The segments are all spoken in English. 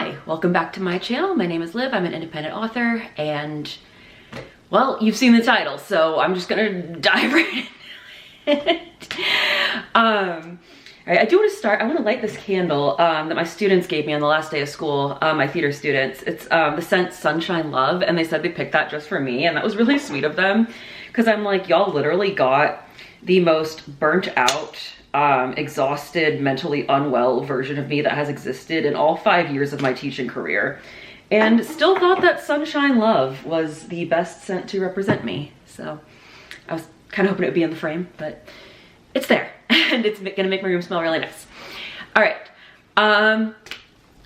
Hi, welcome back to my channel. My name is Liv. I'm an independent author and, well, you've seen the title, so I'm just gonna dive right in it. I do want to start, I want to light this candle that my students gave me on the last day of school, my theater students. It's the scent Sunshine Love, and they said they picked that just for me, and that was really sweet of them, because I'm like, y'all literally got the most burnt out, exhausted, mentally unwell version of me that has existed in all 5 years of my teaching career, and still thought that Sunshine Love was the best scent to represent me. So I was kind of hoping it would be in the frame, but it's there and it's gonna make my room smell really nice. All right,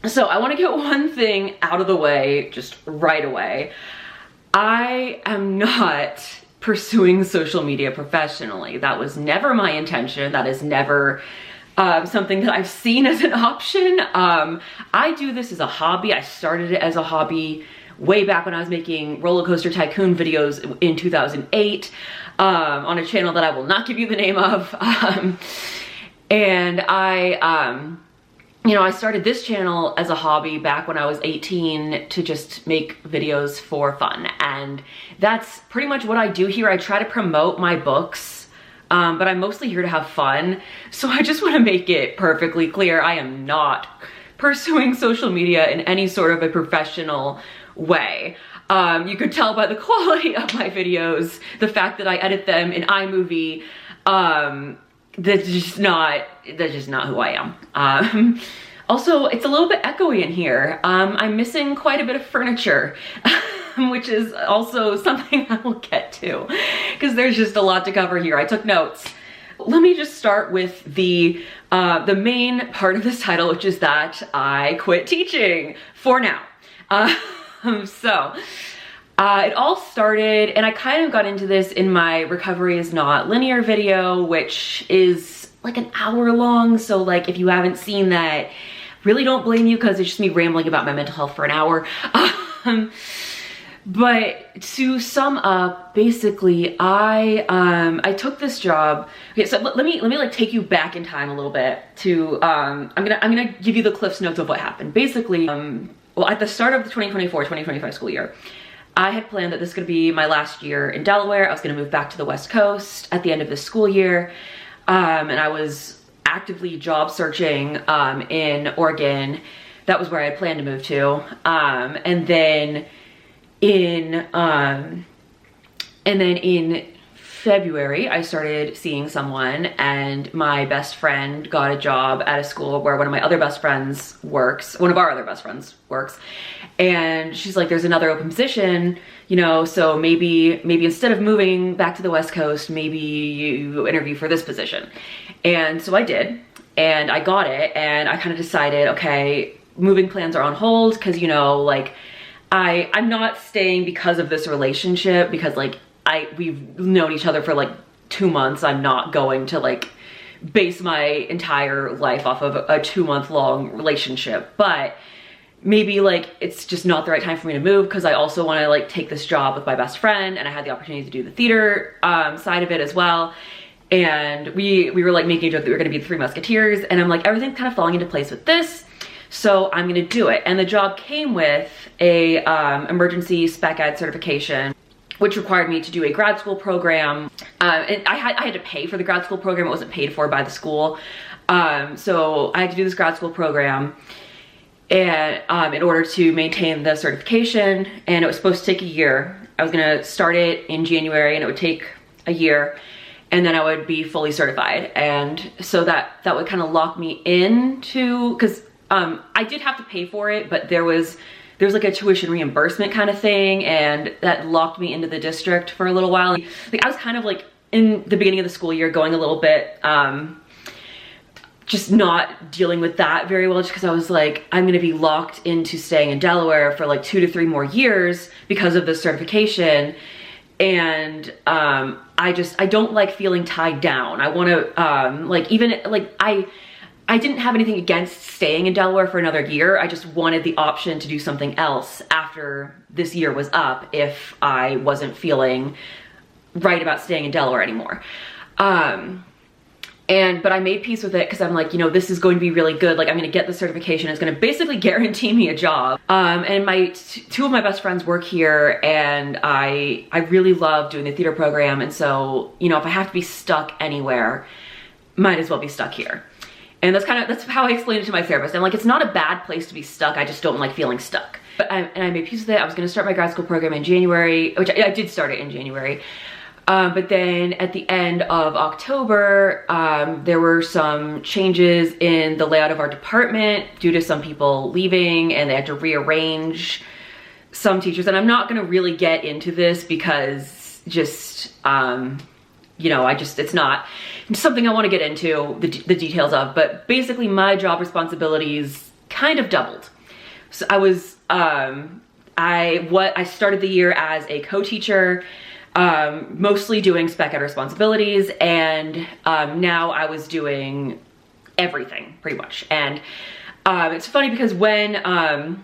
so I want to get one thing out of the way just right away. I am not pursuing social media professionally. That was never my intention. That is never something that I've seen as an option. I do this as a hobby. I started it as a hobby way back when I was making Roller Coaster Tycoon videos in 2008 on a channel that I will not give you the name of. And you know, I started this channel as a hobby back when I was 18 to just make videos for fun. And that's pretty much what I do here. I try to promote my books, but I'm mostly here to have fun. So I just want to make it perfectly clear. I am not pursuing social media in any sort of a professional way. You could tell by the quality of my videos, the fact that I edit them in iMovie, that's just not who I am. Also, it's a little bit echoey in here. I'm missing quite a bit of furniture, which is also something I will get to, because there's just a lot to cover here. I took notes. Let me just start with the main part of this title, which is that I quit teaching for now. It all started, and I kind of got into this in my Recovery is Not Linear video, which is like an hour long. So like, if you haven't seen that, really don't blame you, because it's just me rambling about my mental health for an hour. But to sum up, basically, I took this job. Okay, so let me like take you back in time a little bit to I'm gonna give you the Cliff's Notes of what happened. Basically, well, at the start of the 2024-2025 school year, I had planned that this was gonna be my last year in Delaware. I was gonna move back to the West Coast at the end of this school year. And I was actively job searching in Oregon. That was where I had planned to move to. And then in February, I started seeing someone, and my best friend got a job at a school where one of our other best friends works. And she's like, there's another open position, you know, so maybe instead of moving back to the West Coast, maybe you interview for this position. And so I did, and I got it, and I kind of decided, okay, moving plans are on hold, because, you know, like, I'm not staying because of this relationship, because like we've known each other for like 2 months. I'm not going to like base my entire life off of a 2-month-long relationship, but maybe like it's just not the right time for me to move, because I also want to like take this job with my best friend, and I had the opportunity to do the theater side of it as well. And we were like making a joke that we were going to be the Three Musketeers, and I'm like, everything's kind of falling into place with this, so I'm gonna do it. And the job came with a emergency spec ed certification, which required me to do a grad school program. And I had to pay for the grad school program. It wasn't paid for by the school. So I had to do this grad school program, and in order to maintain the certification, and it was supposed to take a year. I was gonna start it in January, and it would take a year, and then I would be fully certified. And so that would kind of lock me into, because I did have to pay for it, but there was like a tuition reimbursement kind of thing, and that locked me into the district for a little while. Like I was kind of like in the beginning of the school year going a little bit, just not dealing with that very well, just because I was like, I'm gonna be locked into staying in Delaware for like 2 to 3 more years because of this certification. And I don't like feeling tied down. I want to like, even like I didn't have anything against staying in Delaware for another year. I just wanted the option to do something else after this year was up if I wasn't feeling right about staying in Delaware anymore. But I made peace with it because I'm like, you know, this is going to be really good. Like, I'm going to get the certification. It's going to basically guarantee me a job. And two of my best friends work here, and I really love doing the theater program. And so, you know, if I have to be stuck anywhere, might as well be stuck here. And that's how I explained it to my therapist. I'm like, it's not a bad place to be stuck. I just don't like feeling stuck. And I made peace with it. I was going to start my grad school program in January, which I did start it in January. But then at the end of October, there were some changes in the layout of our department due to some people leaving, and they had to rearrange some teachers. And I'm not going to really get into this because just, you know, it's not something I want to get into the details of, but basically my job responsibilities kind of doubled. So I was, I started the year as a co-teacher, mostly doing spec ed responsibilities, and now I was doing everything pretty much. And it's funny because when I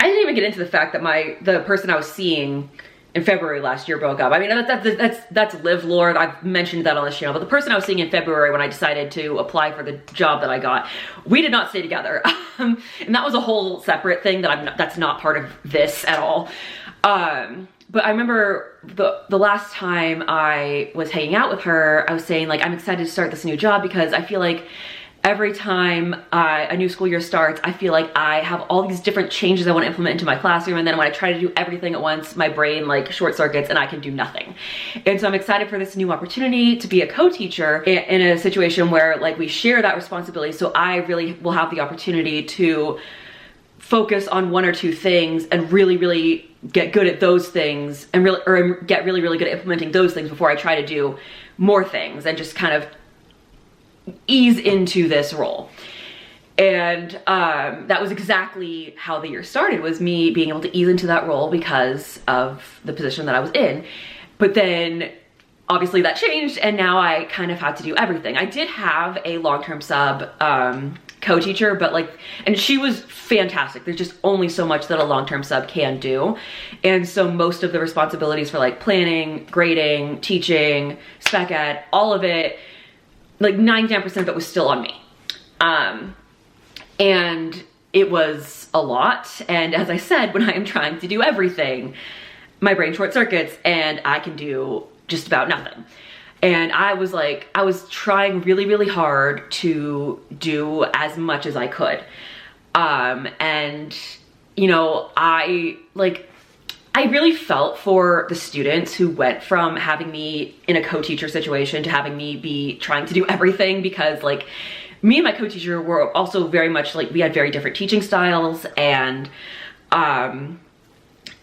didn't even get into the fact that the person I was seeing in February last year broke up. I mean, that's Liv Lord. I've mentioned that on this channel, but the person I was seeing in February when I decided to apply for the job that I got, we did not stay together. And that was a whole separate thing that's not part of this at all. But I remember the last time I was hanging out with her, I was saying, like, I'm excited to start this new job because I feel like every time a new school year starts, I feel like I have all these different changes I want to implement into my classroom, and then when I try to do everything at once, my brain like short circuits and I can do nothing. And so I'm excited for this new opportunity to be a co-teacher in a situation where like we share that responsibility, so I really will have the opportunity to focus on one or two things and really get good at those things, and get really good at implementing those things before I try to do more things and just kind of ease into this role. And that was exactly how the year started, was me being able to ease into that role because of the position that I was in. But then obviously that changed, and now I kind of had to do everything. I did have a long-term sub co-teacher, but like, and she was fantastic. There's just only so much that a long-term sub can do. And so most of the responsibilities for like planning, grading, teaching, spec ed, all of it, like 99% of it was still on me. And it was a lot. And as I said, when I am trying to do everything, my brain short circuits and I can do just about nothing. And I was trying really hard to do as much as I could. And you know, I really felt for the students who went from having me in a co-teacher situation to having me be trying to do everything, because like me and my co-teacher were also very much like, we had very different teaching styles. And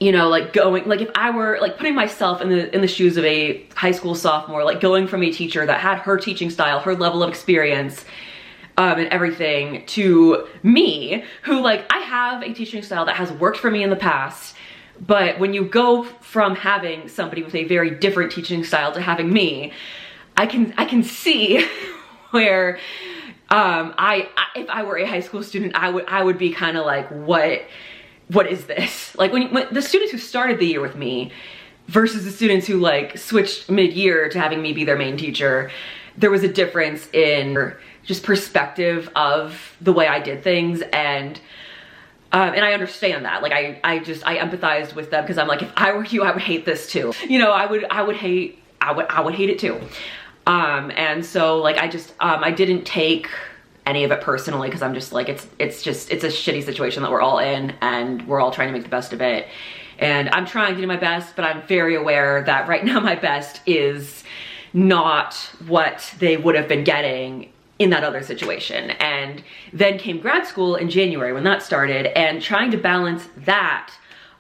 you know, like if I were like putting myself in the shoes of a high school sophomore, like going from a teacher that had her teaching style, her level of experience, and everything, to me, who like, I have a teaching style that has worked for me in the past, but when you go from having somebody with a very different teaching style to having me, I can see where if I were a high school student, I would be kind of like, what is this? Like when the students who started the year with me versus the students who like switched mid-year to having me be their main teacher, there was a difference in just perspective of the way I did things. And I understand that. Like I empathized with them, because I'm like, if I were you, I would hate this too. You know, I would hate it too. And so like, I didn't take any of it personally, because I'm just like, it's a shitty situation that we're all in, and we're all trying to make the best of it. And I'm trying to do my best, but I'm very aware that right now my best is not what they would have been getting in that other situation. And then came grad school in January when that started, and trying to balance that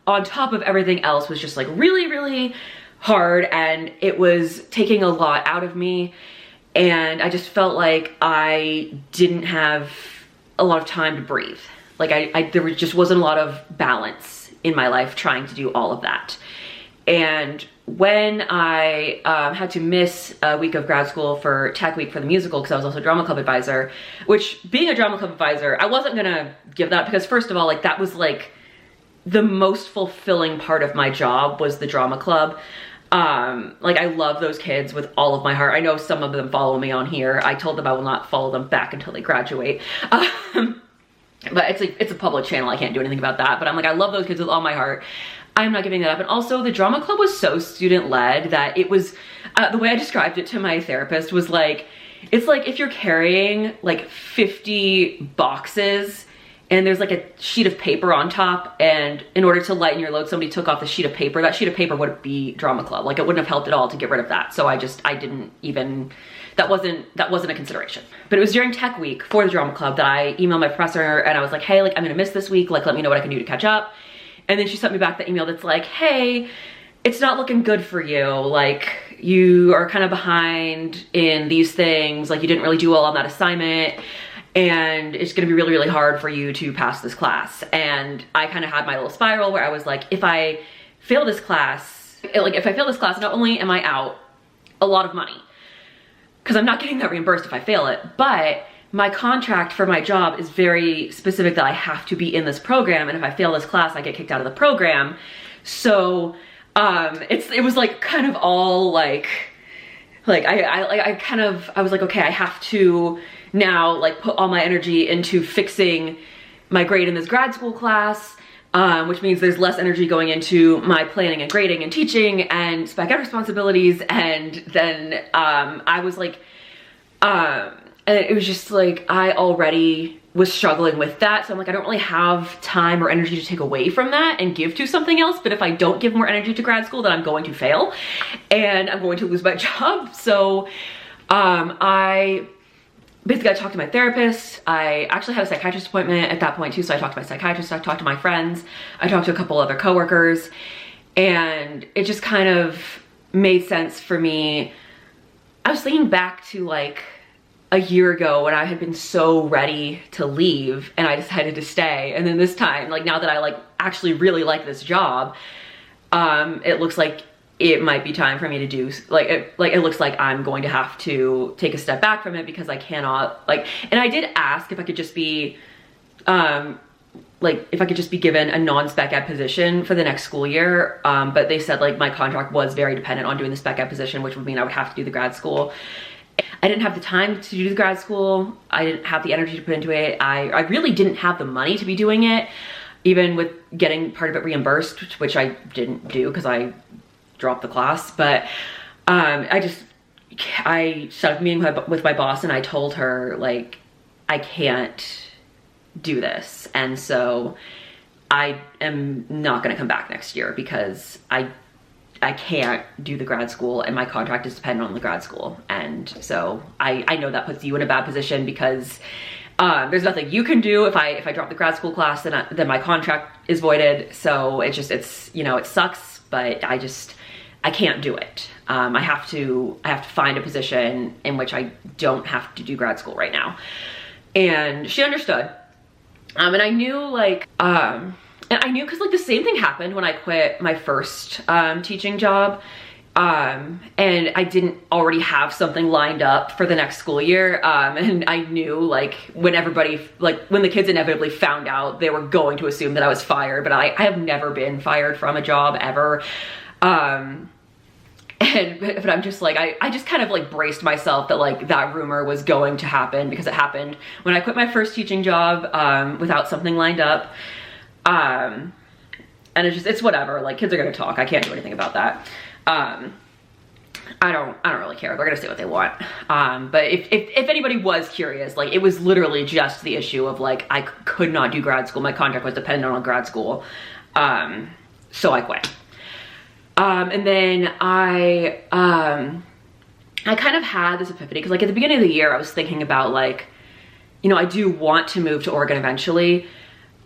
on top of everything else was just like really hard, and it was taking a lot out of me. And I just felt like I didn't have a lot of time to breathe. Like there just wasn't a lot of balance in my life trying to do all of that. And when I had to miss a week of grad school for Tech Week for the musical, because I was also drama club advisor, which, being a drama club advisor, I wasn't gonna give that, because first of all, like that was like the most fulfilling part of my job was the drama club. Like I love those kids with all of my heart. I know some of them follow me on here. I told them I will not follow them back until they graduate. But it's a public channel. I can't do anything about that. But I'm like, I love those kids with all my heart. I'm not giving that up. And also the drama club was so student led that it was, the way I described it to my therapist was like, it's like if you're carrying like 50 boxes and there's like a sheet of paper on top, and in order to lighten your load, somebody took off the sheet of paper. That sheet of paper would be drama club. Like it wouldn't have helped at all to get rid of that. So I didn't even, that wasn't a consideration. But it was during tech week for the drama club that I emailed my professor and I was like, hey, like I'm gonna miss this week. Like let me know what I can do to catch up. And then she sent me back the email that's like, hey, it's not looking good for you. Like you are kind of behind in these things. Like you didn't really do well on that assignment. And it's gonna be really, really hard for you to pass this class. And I kind of had my little spiral where I was like, if I fail this class, not only am I out a lot of money, because I'm not getting that reimbursed if I fail it, but my contract for my job is very specific that I have to be in this program. And if I fail this class, I get kicked out of the program. So it was like kind of all I was like, okay, I have to now like put all my energy into fixing my grade in this grad school class, which means there's less energy going into my planning and grading and teaching and spec ed responsibilities. And then I was like, and it was just like, I already was struggling with that. So I'm like, I don't really have time or energy to take away from that and give to something else. But if I don't give more energy to grad school, then I'm going to fail and I'm going to lose my job. So I talked to my therapist. I actually had a psychiatrist appointment at that point too. So I talked to my psychiatrist, I talked to my friends, I talked to a couple other coworkers, and it just kind of made sense for me. I was thinking back to like a year ago when I had been so ready to leave and I decided to stay. And then this time, like now that I like actually really like this job, it looks like it might be time for me to do, it looks like I'm going to have to take a step back from it because I cannot, and I did ask if I could just be, given a non-spec ed position for the next school year. But they said like my contract was very dependent on doing the spec ed position, which would mean I would have to do the grad school. I didn't have the time to do the grad school. I didn't have the energy to put into it. I really didn't have the money to be doing it, even with getting part of it reimbursed, which I didn't do because I dropped the class. But I set up a meeting with my boss and I told her like, I can't do this. And so I am not gonna come back next year because I can't do the grad school and my contract is dependent on the grad school. And so I know that puts you in a bad position because there's nothing you can do if I drop the grad school class, then my contract is voided. So it's you know, it sucks, but I can't do it. I have to find a position in which I don't have to do grad school right now. And she understood. And I knew because like the same thing happened when I quit my first teaching job. And I didn't already have something lined up for the next school year. And I knew like when the kids inevitably found out, they were going to assume that I was fired, but I have never been fired from a job ever. But I'm just like, I just kind of like braced myself that like that rumor was going to happen because it happened when I quit my first teaching job, without something lined up. And it's whatever, like kids are gonna talk. I can't do anything about that. I don't really care. They're gonna say what they want. But if anybody was curious, like it was literally just the issue of like, I could not do grad school. My contract was dependent on grad school. So I quit. And then I kind of had this epiphany because like at the beginning of the year, I was thinking about like, you know, I do want to move to Oregon eventually.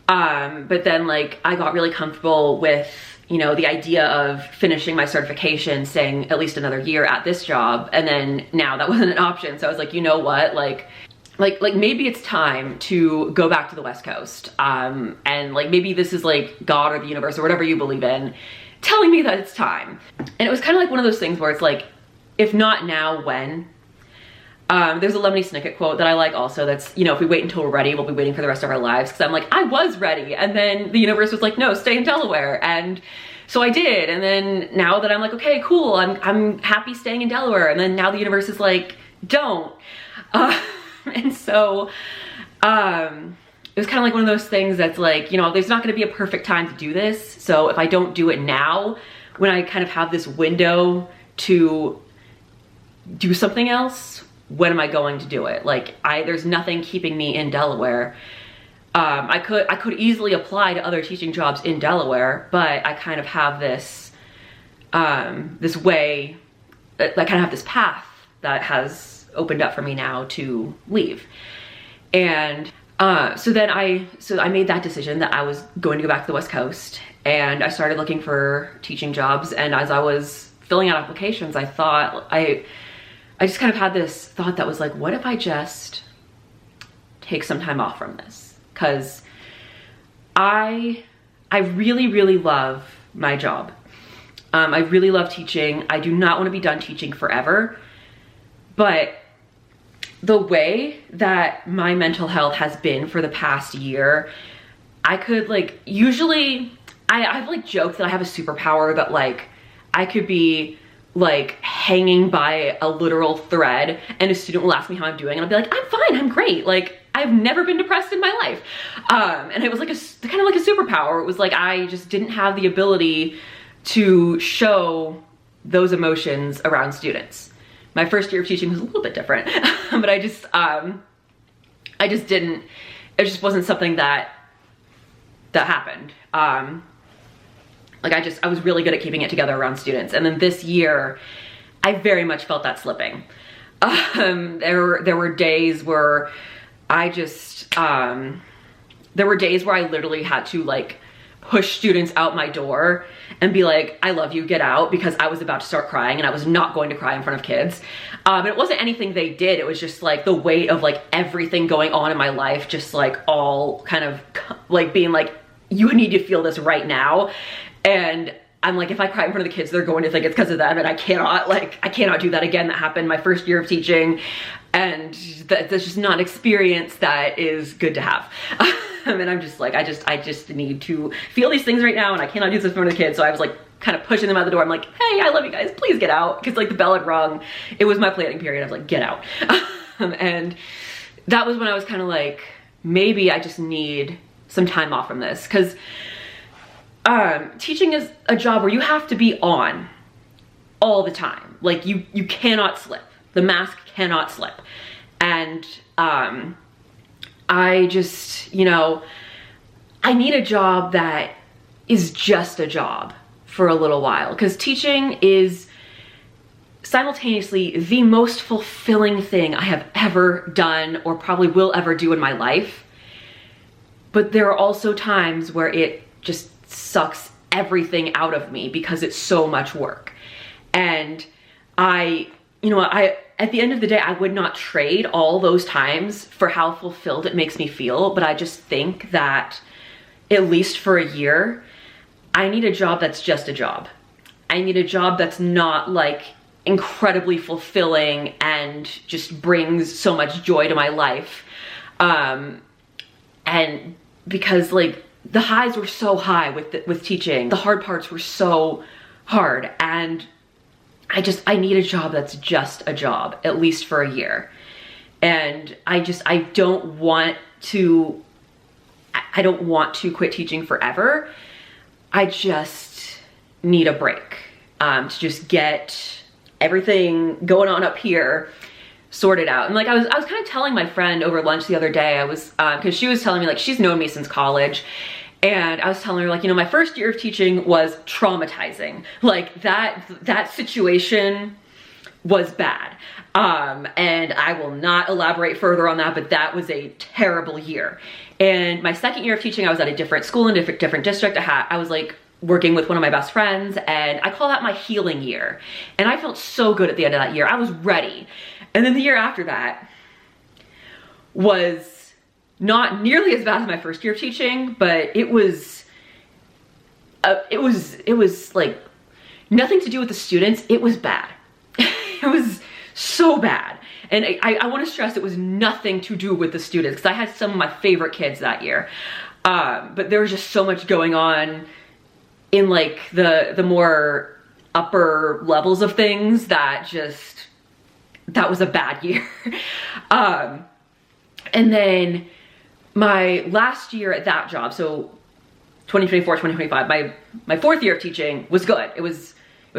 But then like I got really comfortable with, you know, the idea of finishing my certification, staying at least another year at this job. And then now that wasn't an option. So I was like, you know what, like maybe it's time to go back to the West Coast. And like, maybe this is like God or the universe or whatever you believe in telling me that it's time. And it was kind of like one of those things where it's like, if not now, when? There's a Lemony Snicket quote that I like also that's, you know, if we wait until we're ready, we'll be waiting for the rest of our lives. Because I'm like, I was ready. And then the universe was like, no, stay in Delaware. And so I did. And then now that I'm like, okay, cool, I'm happy staying in Delaware. And then now the universe is like, don't. And so, it was kind of like one of those things that's like, you know, there's not going to be a perfect time to do this. So if I don't do it now, when I kind of have this window to do something else, when am I going to do it? Like, there's nothing keeping me in Delaware. I could easily apply to other teaching jobs in Delaware, but I kind of have this, this way, I kind of have this path that has opened up for me now to leave. And so I made that decision that I was going to go back to the West Coast, and I started looking for teaching jobs. And as I was filling out applications, I thought, I just kind of had this thought that was like, what if I just take some time off from this? Because I really, really love my job. I really love teaching. I do not want to be done teaching forever, but the way that my mental health has been for the past year, I could like, usually I've like joked that I have a superpower that like I could be like hanging by a literal thread and a student will ask me how I'm doing and I'll be like, I'm fine, I'm great. Like, I've never been depressed in my life. And it was like kind of like a superpower. It was like, I just didn't have the ability to show those emotions around students. My first year of teaching was a little bit different, but I just didn't, it just wasn't something that happened. Like I was really good at keeping it together around students. And then this year, I very much felt that slipping. There were days where I just, there were days where I literally had to like push students out my door and be like, I love you, get out, because I was about to start crying and I was not going to cry in front of kids. And it wasn't anything they did. It was just like the weight of like everything going on in my life, just like all kind of like being like, you need to feel this right now. And I'm like, if I cry in front of the kids, they're going to think it's because of them, and I cannot do that again. That happened my first year of teaching, and that's just not an experience that is good to have. And I'm just like, I just need to feel these things right now, and I cannot do this in front of the kids. So I was like kind of pushing them out the door. I'm like, hey, I love you guys, please get out. Because like the bell had rung. It was my planning period. I was like, get out. And that was when I was kind of like, maybe I just need some time off from this. Because teaching is a job where you have to be on all the time. Like you cannot slip. The mask cannot slip. And I just, you know, I need a job that is just a job for a little while, because teaching is simultaneously the most fulfilling thing I have ever done or probably will ever do in my life. But there are also times where it just sucks everything out of me because it's so much work. And at the end of the day, I would not trade all those times for how fulfilled it makes me feel. But I just think that at least for a year, I need a job that's just a job. I need a job that's not like incredibly fulfilling and just brings so much joy to my life. And because like the highs were so high with teaching, the hard parts were so hard, and I need a job that's just a job, at least for a year. And I don't want to quit teaching forever. I just need a break to just get everything going on up here sorted out. And like I was kind of telling my friend over lunch the other day, I was because she was telling me, like, she's known me since college, and I was telling her, like, you know, my first year of teaching was traumatizing. Like that situation was bad. And I will not elaborate further on that, but that was a terrible year. And my second year of teaching, I was at a different school in a different district. I was like working with one of my best friends, and I call that my healing year. And I felt so good at the end of that year. I was ready. And then the year after that was not nearly as bad as my first year of teaching, but it was like nothing to do with the students. It was bad. It was so bad. And I want to stress, it was nothing to do with the students, because I had some of my favorite kids that year. But there was just so much going on in like the more upper levels of things, that was a bad year. And then my last year at that job, so 2024, 2025, my fourth year of teaching was good. It was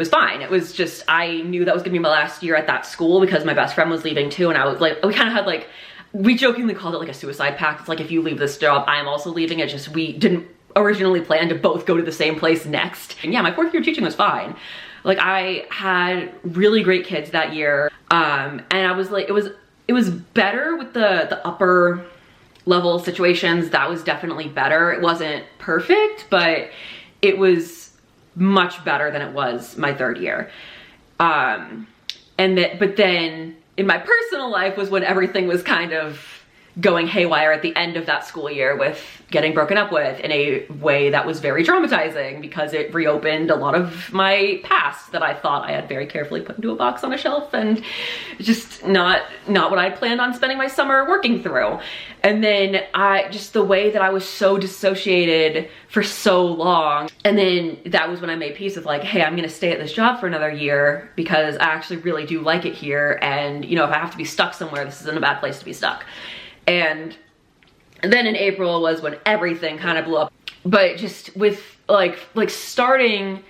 fine. It was just, I knew that was gonna be my last year at that school because my best friend was leaving too, and I was like, we kind of had like, we jokingly called it like a suicide pact. It's like, if you leave this job, I am also leaving. It just, we didn't originally plan to both go to the same place next. And yeah, my fourth year of teaching was fine. Like, I had really great kids that year. And I was like, it was better with the upper level situations. That was definitely better. It wasn't perfect, but it was much better than it was my third year. But then in my personal life was when everything was kind of going haywire at the end of that school year, with getting broken up with in a way that was very traumatizing, because it reopened a lot of my past that I thought I had very carefully put into a box on a shelf, and just not what I planned on spending my summer working through. And then just the way that I was so dissociated for so long. And then that was when I made peace with like, hey, I'm gonna stay at this job for another year because I actually really do like it here. And you know, if I have to be stuck somewhere, this isn't a bad place to be stuck. And then in April was when everything kind of blew up. But just with like starting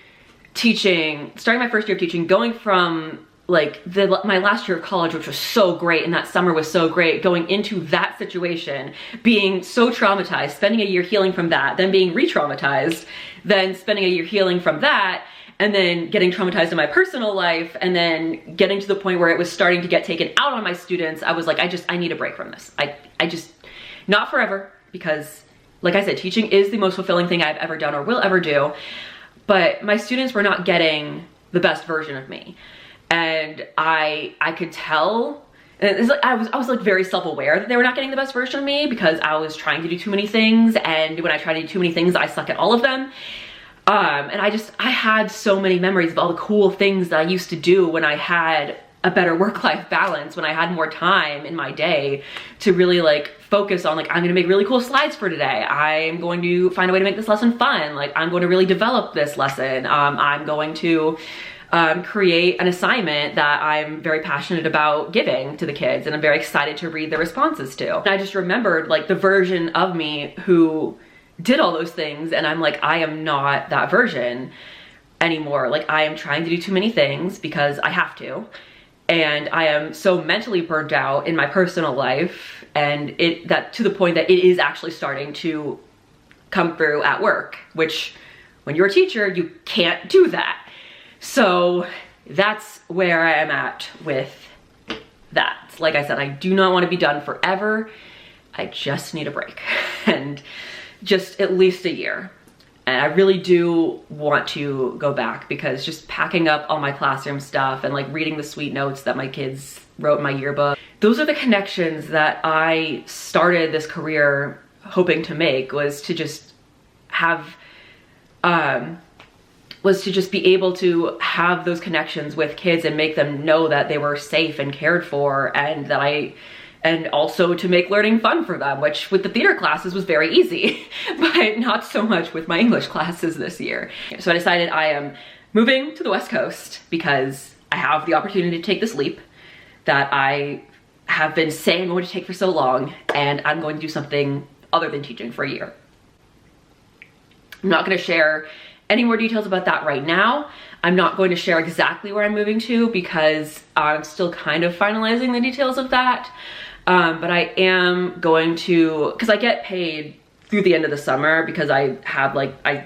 my first year of teaching, going from like my last year of college, which was so great, and that summer was so great, going into that situation, being so traumatized, spending a year healing from that, then being re-traumatized, then spending a year healing from that, and then getting traumatized in my personal life, and then getting to the point where it was starting to get taken out on my students. I was like, I need a break from this. I just, not forever, because like I said, teaching is the most fulfilling thing I've ever done or will ever do, but my students were not getting the best version of me. And I could tell, and it's like, I was like very self-aware that they were not getting the best version of me, because I was trying to do too many things, and when I try to do too many things, I suck at all of them. And I had so many memories of all the cool things that I used to do when I had a better work-life balance, when I had more time in my day to really like focus on like, I'm gonna make really cool slides for today. I'm going to find a way to make this lesson fun. Like, I'm going to really develop this lesson. I'm going to create an assignment that I'm very passionate about giving to the kids, and I'm very excited to read the responses to. And I just remembered like the version of me who did all those things, and I'm like, I am not that version anymore. Like, I am trying to do too many things because I have to, and I am so mentally burnt out in my personal life, and that to the point that it is actually starting to come through at work, which when you're a teacher, you can't do that. So that's where I am at with that. Like I said, I do not want to be done forever. I just need a break, and just at least a year. And I really do want to go back, because just packing up all my classroom stuff and like reading the sweet notes that my kids wrote in my yearbook, those are the connections that I started this career hoping to make, was to just have, was to just be able to have those connections with kids and make them know that they were safe and cared for, and that and also to make learning fun for them, which with the theater classes was very easy, but not so much with my English classes this year. So I decided I am moving to the West Coast because I have the opportunity to take this leap that I have been saying I'm going to take for so long, and I'm going to do something other than teaching for a year. I'm not going to share any more details about that right now. I'm not going to share exactly where I'm moving to, because I'm still kind of finalizing the details of that. But I am going to, because I get paid through the end of the summer, because I have like, I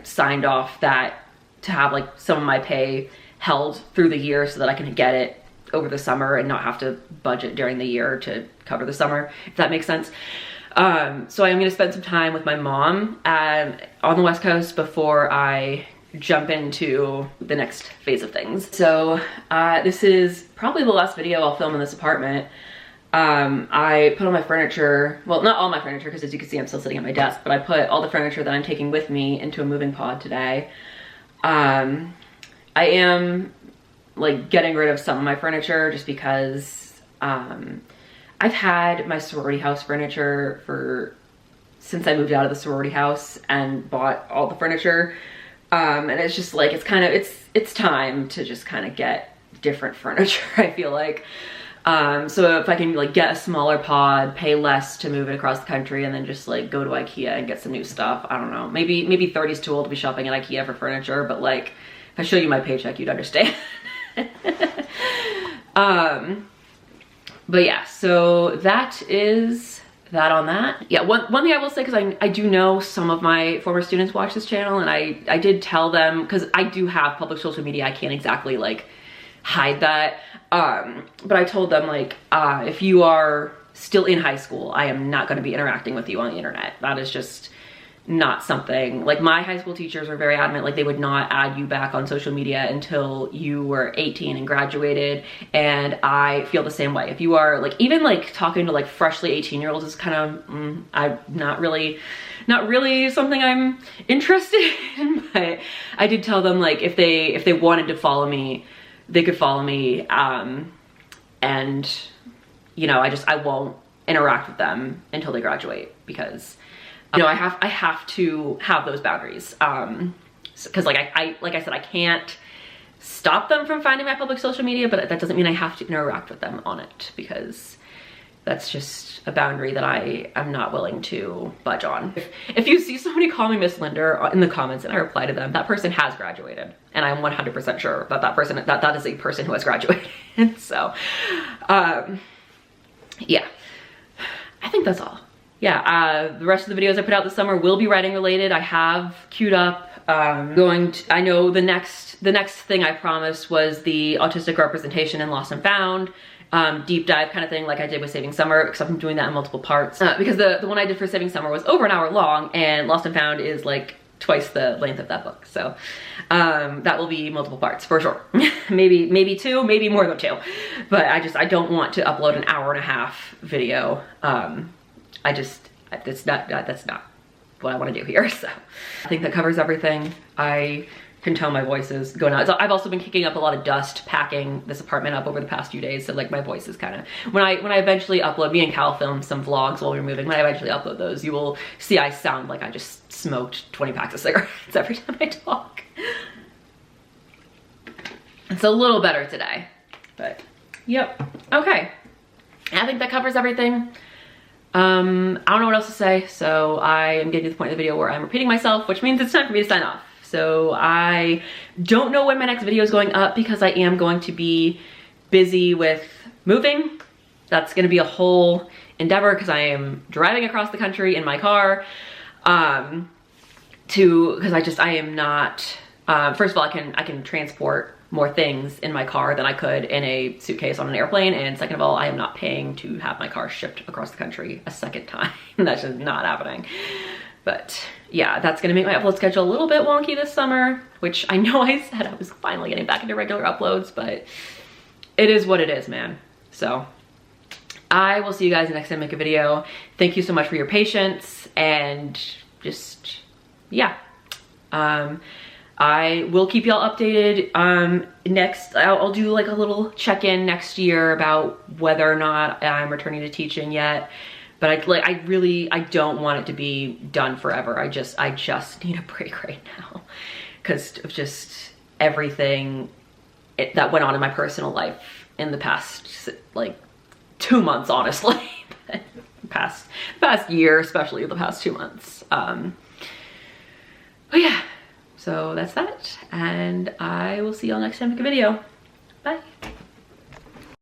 signed off that to have like some of my pay held through the year so that I can get it over the summer and not have to budget during the year to cover the summer, if that makes sense. So I'm gonna spend some time with my mom on the West Coast before I jump into the next phase of things. So this is probably the last video I'll film in this apartment. I put all my furniture, well, not all my furniture, because as you can see I'm still sitting at my desk, but I put all the furniture that I'm taking with me into a moving pod today. I am like getting rid of some of my furniture just because I've had my sorority house furniture since I moved out of the sorority house and bought all the furniture And it's just like, it's time to just kind of get different furniture, I feel like. So if I can like get a smaller pod, pay less to move it across the country, and then just like go to IKEA and get some new stuff. I don't know, maybe 30 is too old to be shopping at IKEA for furniture, but like if I show you my paycheck, you'd understand. But yeah, so that is that on that. Yeah, one thing I will say, because I do know some of my former students watch this channel, and I did tell them, because I do have public social media, I can't exactly like hide that, but I told them like, if you are still in high school, I am not going to be interacting with you on the internet. That is just not something, like my high school teachers were very adamant, like they would not add you back on social media until you were 18 and graduated, and I feel the same way. If you are like, even like talking to like freshly 18-year-olds is kind of, I'm not really something I'm interested in, but I did tell them like if they wanted to follow me, they could follow me, and you know, I won't interact with them until they graduate, because you know, I have to have those boundaries, because like I said, I can't stop them from finding my public social media, but that doesn't mean I have to interact with them on it, because that's just a boundary that I am not willing to budge on. If you see somebody call me Miss Linder in the comments and I reply to them, that person has graduated, and I'm 100% sure that that is a person who has graduated. So yeah, I think that's all. Yeah, the rest of the videos I put out this summer will be writing related. I have queued up, I know the next thing I promised was the autistic representation in Lost and Found, deep dive kind of thing like I did with Saving Summer, except I'm doing that in multiple parts, because the one I did for Saving Summer was over an hour long, and Lost and Found is like twice the length of that book. So that will be multiple parts for sure. maybe two, maybe more than two, but I don't want to upload an hour and a half video. That's not what I want to do here. So I think that covers everything. I can tell my voice is going out. So I've also been kicking up a lot of dust packing this apartment up over the past few days. So like my voice is kind of, when I eventually upload, me and Cal filmed some vlogs while we were moving. When I eventually upload those, you will see I sound like I just smoked 20 packs of cigarettes every time I talk. It's a little better today, but yep. Okay, I think that covers everything. I don't know what else to say, so I am getting to the point of the video where I'm repeating myself, which means it's time for me to sign off. So I don't know when my next video is going up, because I am going to be busy with moving. That's going to be a whole endeavor, because I am driving across the country in my car, because I am not, first of all, I can transport more things in my car than I could in a suitcase on an airplane, and second of all, I am not paying to have my car shipped across the country a second time. That's just not happening. But yeah, that's gonna make my upload schedule a little bit wonky this summer, which I know I said I was finally getting back into regular uploads, but it is what it is, man. So I will see you guys next time I make a video. Thank you so much for your patience, and just, yeah. I will keep y'all updated. Next, I'll do like a little check-in next year about whether or not I'm returning to teaching yet. But I don't want it to be done forever. I just need a break right now, because of just everything that went on in my personal life in the past like 2 months, honestly. past year, especially the past 2 months. But yeah. So that's that, and I will see y'all next time I make a video. Bye.